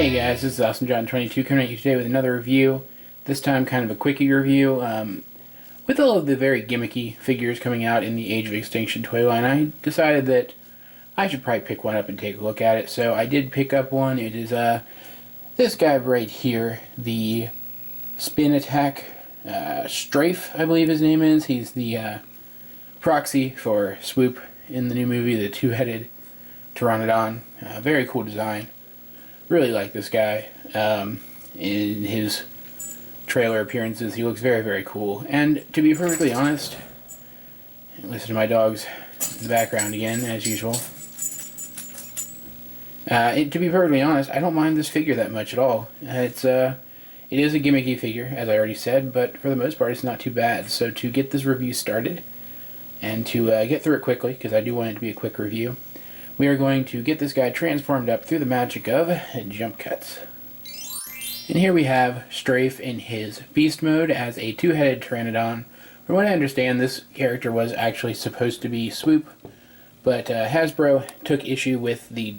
Hey guys, this is AwesomeJohn22 coming at you today with another review. This time kind of a quickie review. With all of the very gimmicky figures coming out in the Age of Extinction toy line, I decided that I should probably pick one up and take a look at it. So I did pick up one. It is this guy right here, the Spin Attack Strafe, I believe his name is. He's the proxy for Swoop in the new movie, the two-headed Pteranodon. Very cool design. Really like this guy. In his trailer appearances, he looks very, very cool. And to be perfectly honest, listen to my dogs in the background again, as usual. To be perfectly honest, I don't mind this figure that much at all. It is a gimmicky figure, as I already said, but for the most part, it's not too bad. So to get this review started, and to get through it quickly, because I do want it to be a quick review, we are going to get this guy transformed up through the magic of jump cuts. And here we have Strafe in his beast mode as a two-headed Pteranodon. From what I understand, this character was actually supposed to be Swoop, but Hasbro took issue with the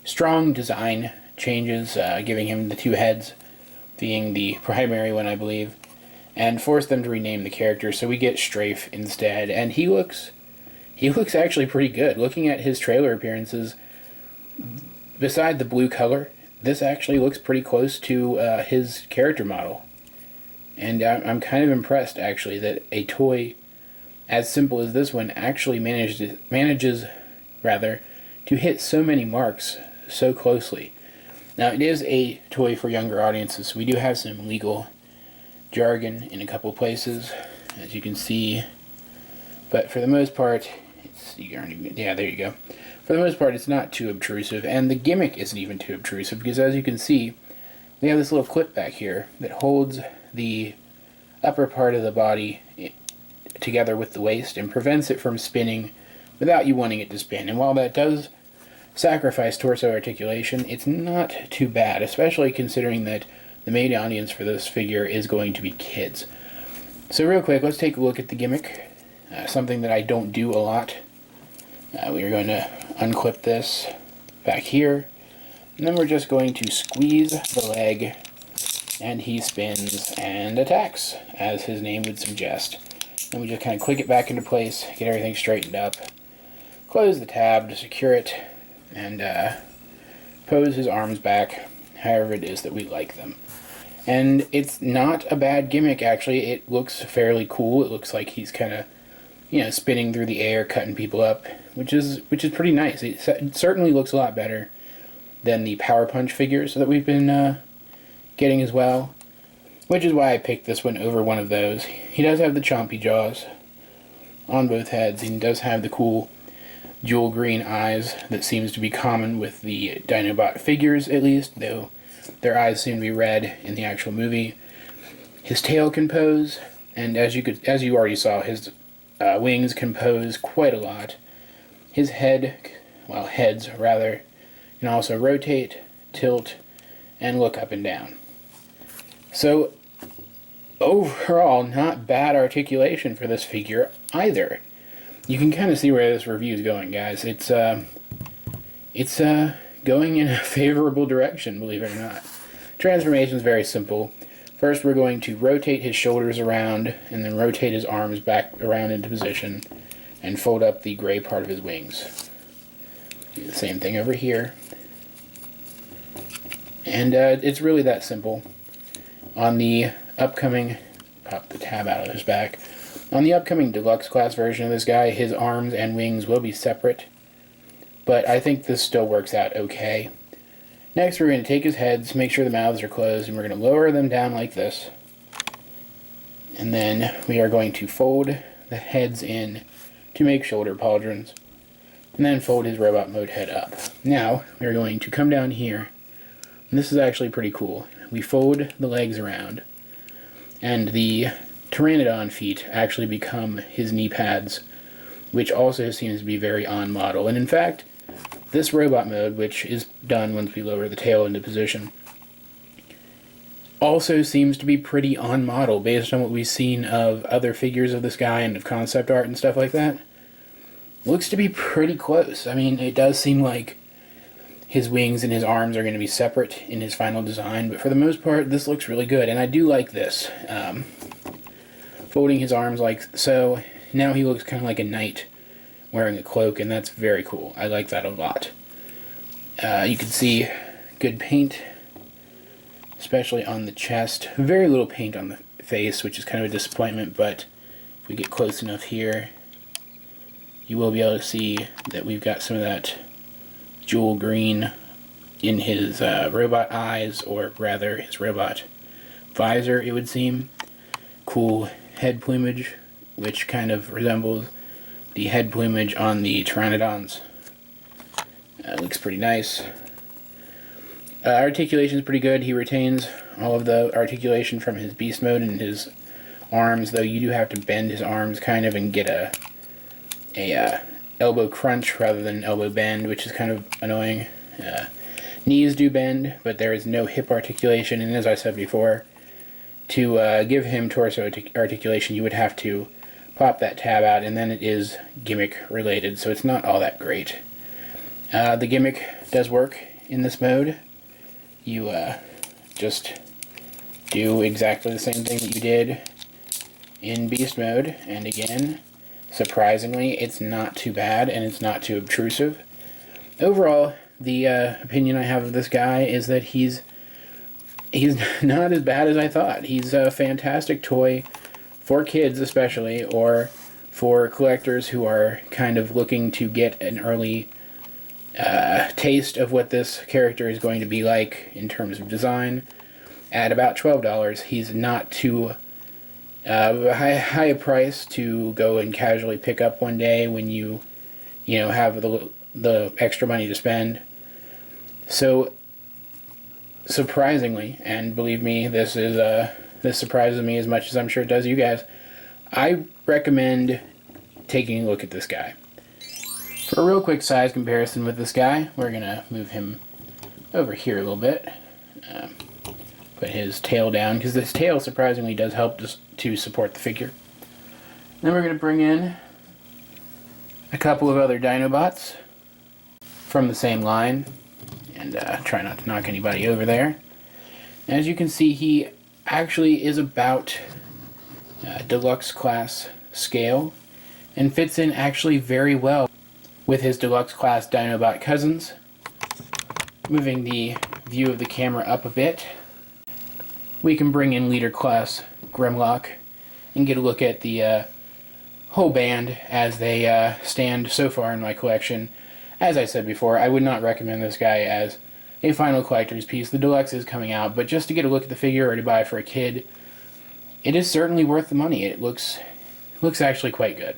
strong design changes, giving him the two heads being the primary one, I believe, and forced them to rename the character, so we get Strafe instead, and he looks actually pretty good. Looking at his trailer appearances, beside the blue color, this actually looks pretty close to his character model. And I'm kind of impressed, actually, that a toy as simple as this one actually manages to hit so many marks so closely. Now, it is a toy for younger audiences, so we do have some legal jargon in a couple places, as you can see. But for the most part, yeah, there you go. For the most part, it's not too obtrusive, and the gimmick isn't even too obtrusive, because as you can see, we have this little clip back here that holds the upper part of the body together with the waist and prevents it from spinning without you wanting it to spin. And while that does sacrifice torso articulation, it's not too bad, especially considering that the main audience for this figure is going to be kids. So real quick, let's take a look at the gimmick. Something that I don't do a lot. We are going to unclip this back here, and then we're just going to squeeze the leg, and he spins and attacks, as his name would suggest. Then we just kind of click it back into place, get everything straightened up, close the tab to secure it, and pose his arms back however it is that we like them. And it's not a bad gimmick, actually. It looks fairly cool. It looks like he's kind of, spinning through the air, cutting people up, which is pretty nice. It certainly looks a lot better than the Power Punch figures that we've been getting as well, which is why I picked this one over one of those. He does have the chompy jaws on both heads. He does have the cool jewel green eyes that seems to be common with the Dinobot figures, at least, though their eyes seem to be red in the actual movie. His tail can pose, and as you already saw, his wings can pose quite a lot. His heads can also rotate, tilt, and look up and down. So, overall, not bad articulation for this figure either. You can kind of see where this review is going, guys. It's going in a favorable direction, believe it or not. Transformation is very simple. First, we're going to rotate his shoulders around, and then rotate his arms back around into position, and fold up the gray part of his wings. Do the same thing over here. And it's really that simple. On the upcoming, pop the tab out of his back. On the upcoming deluxe class version of this guy, his arms and wings will be separate, but I think this still works out okay. Next, we're going to take his heads, make sure the mouths are closed, and we're going to lower them down like this. And then we are going to fold the heads in to make shoulder pauldrons, and then fold his robot mode head up. Now, we're going to come down here, and this is actually pretty cool. We fold the legs around, and the Pteranodon feet actually become his knee pads, which also seems to be very on model. And in fact, this robot mode, which is done once we lower the tail into position, also seems to be pretty on model based on what we've seen of other figures of this guy and of concept art and stuff like that. Looks to be pretty close. I mean, it does seem like his wings and his arms are going to be separate in his final design, but for the most part, this looks really good, and I do like this. Folding his arms like so, now he looks kind of like a knight wearing a cloak, and that's very cool. I like that a lot. You can see good paint, especially on the chest. Very little paint on the face, which is kind of a disappointment, but if we get close enough here, you will be able to see that we've got some of that jewel green in his robot eyes, or rather his robot visor, it would seem. Cool head plumage, which kind of resembles the head plumage on the Pteranodons. Looks pretty nice. Articulation is pretty good. He retains all of the articulation from his beast mode and his arms, though you do have to bend his arms kind of and get a elbow crunch rather than elbow bend, which is kind of annoying. Knees do bend, but there is no hip articulation, and as I said before, to give him torso articulation, you would have to pop that tab out, and then it is gimmick related, so it's not all that great. The gimmick does work in this mode. You just do exactly the same thing that you did in beast mode, and again, surprisingly, it's not too bad and it's not too obtrusive. Overall, the opinion I have of this guy is that he's not as bad as I thought. He's a fantastic toy for kids especially, or for collectors who are kind of looking to get an early taste of what this character is going to be like in terms of design. At about $12, he's not too high a price to go and casually pick up one day when you have the extra money to spend. So surprisingly, and believe me, this surprises me as much as I'm sure it does you guys, I recommend taking a look at this guy. For a real quick size comparison with this guy, we're going to move him over here a little bit. Put his tail down, because this tail surprisingly does help to support the figure. Then we're going to bring in a couple of other Dinobots from the same line, and try not to knock anybody over there. As you can see, he actually is about deluxe class scale, and fits in actually very well with his deluxe class Dinobot cousins. Moving the view of the camera up a bit, we can bring in leader class Grimlock and get a look at the whole band as they stand so far in my collection. As I said before, I would not recommend this guy as a final collector's piece. The deluxe is coming out, but just to get a look at the figure or to buy for a kid, it is certainly worth the money. It looks actually quite good.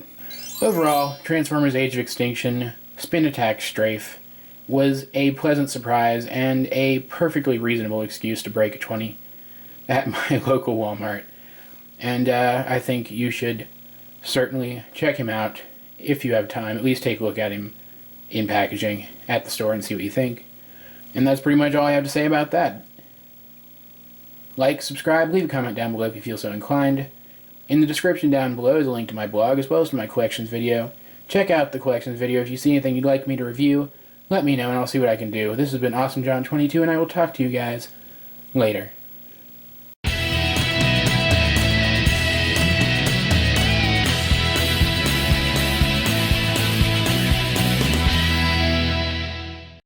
Overall, Transformers Age of Extinction Spin Attack Strafe was a pleasant surprise and a perfectly reasonable excuse to break a 20 at my local Walmart. And I think you should certainly check him out if you have time. At least take a look at him in packaging at the store and see what you think. And that's pretty much all I have to say about that. Like, subscribe, leave a comment down below if you feel so inclined. In the description down below is a link to my blog as well as to my collections video. Check out the collections video. If you see anything you'd like me to review, let me know and I'll see what I can do. This has been AwesomeJohn22, and I will talk to you guys later.